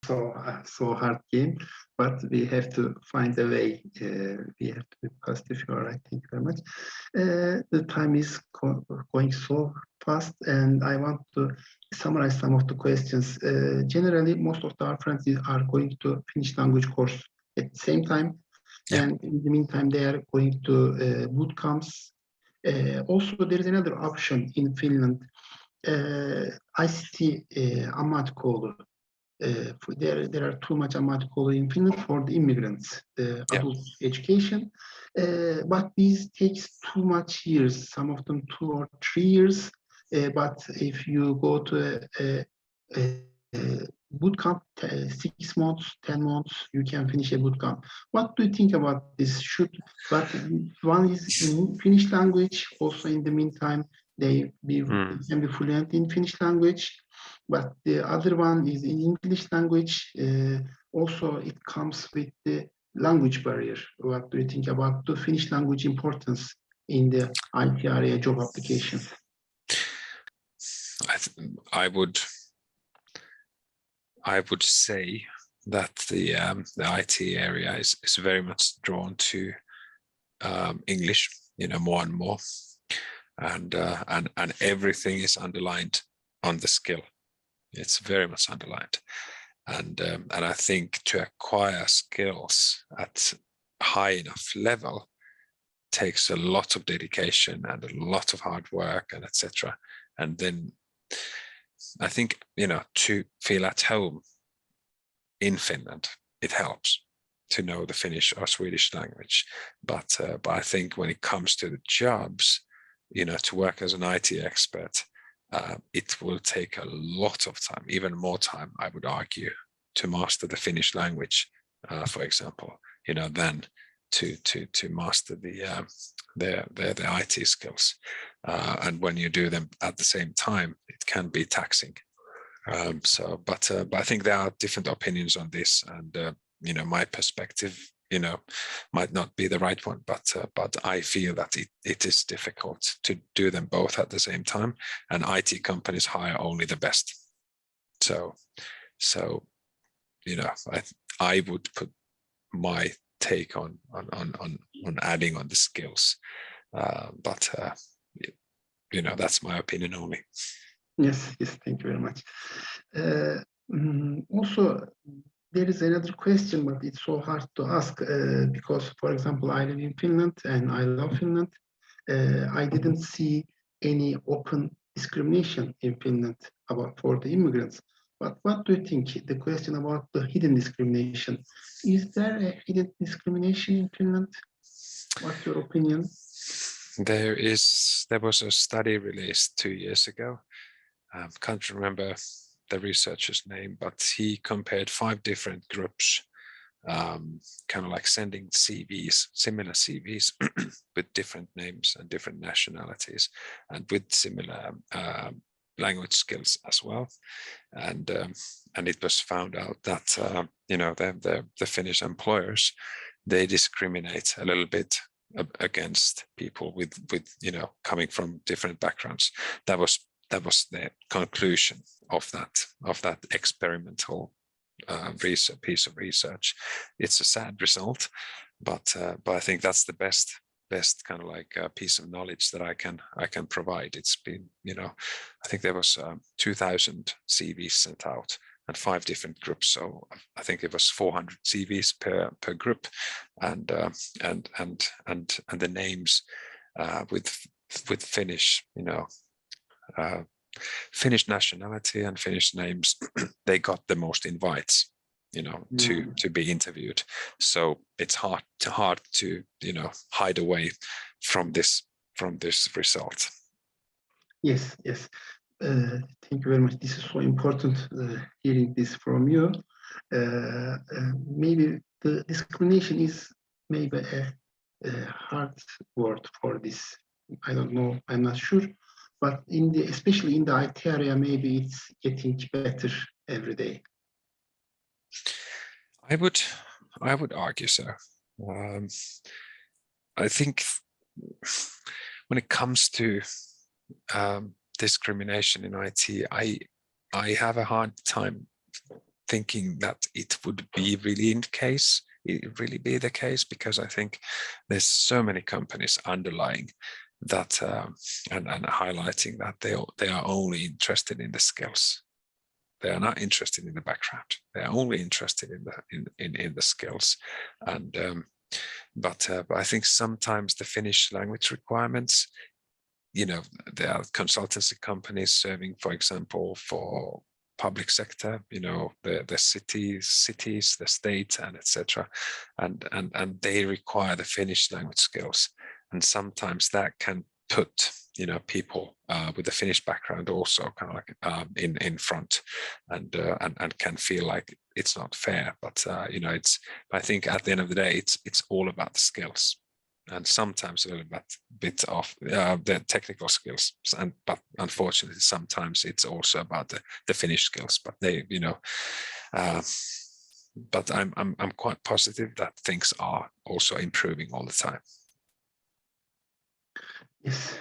so hard game, but we have to find a way. We have to be positive. You're right. Thank you very much. The time is going so fast, and I want to summarize some of the questions. Generally, most of our friends are going to Finnish language course at the same time, and in the meantime, they are going to boot camps. Also, there is another option in Finland, ICT ammatikoulu. There are too much ammatikoulu in Finland for the immigrants, adult education, but these takes too much years, some of them 2 or 3 years. But if you go to a boot camp, 6 months, 10 months, you can finish a boot camp. What do you think about this? But one is in Finnish language, also in the meantime, they can be fluent in Finnish language, but the other one is in English language. Also, it comes with the language barrier. What do you think about the Finnish language importance in the IT area job applications? I would say that the IT area is very much drawn to English, more and more, and everything is underlined on the skill. It's very much underlined, and I think to acquire skills at high enough level takes a lot of dedication and a lot of hard work and etc. And then I think to feel at home in Finland, it helps to know the Finnish or Swedish language. But I think when it comes to the jobs, to work as an IT expert, it will take a lot of time, even more time, I would argue, to master the Finnish language, for example, than to master the IT skills. And when you do them at the same time, it can be taxing. But I think there are different opinions on this, and my perspective, might not be the right one, but I feel that it is difficult to do them both at the same time, and IT companies hire only the best. So I would put my take on adding on the skills, but that's my opinion only. Yes, thank you very much. Also, there is another question, but it's so hard to ask because, for example, I live in Finland and I love Finland. I didn't see any open discrimination in Finland for the immigrants. But what do you think? The question about the hidden discrimination. Is there a hidden discrimination in Finland? What's your opinion? There was a study released 2 years ago. Can't remember the researcher's name, but he compared 5 different groups, kind of like sending CVs, similar CVs with different names and different nationalities and with similar language skills as well. And it was found out that the Finnish employers, they discriminate a little bit against people with coming from different backgrounds. That was the conclusion of that experimental piece of research. It's a sad result, but I think that's the best kind of like piece of knowledge that I can provide. It's been I think there was 2,000 CVs sent out and 5 different groups, so I think it was 400 CVs per group, and the names with Finnish Finnish nationality and Finnish names, they got the most invites, to be interviewed. So it's hard to hide away from this result. Yes. Thank you very much. This is so important hearing this from you. Maybe the discrimination is maybe a hard word for this. I don't know. I'm not sure. But especially in the IT area, maybe it's getting better every day. I would argue so. I think when it comes to discrimination in IT, I have a hard time thinking that it would be really really be the case, because I think there's so many companies underlying that and highlighting that they are only interested in the skills. They are not interested in the background. They are only interested in the skills. And but I think sometimes the Finnish language requirements, there are consultancy companies serving, for example, for public sector, the cities, the state, and etc. And they require the Finnish language skills. And sometimes that can put people with a Finnish background also kind of like in front, and can feel like it's not fair. But I think at the end of the day, it's all about the skills, and sometimes a little bit of the technical skills. But unfortunately, sometimes it's also about the Finnish skills. But but I'm quite positive that things are also improving all the time. Yes.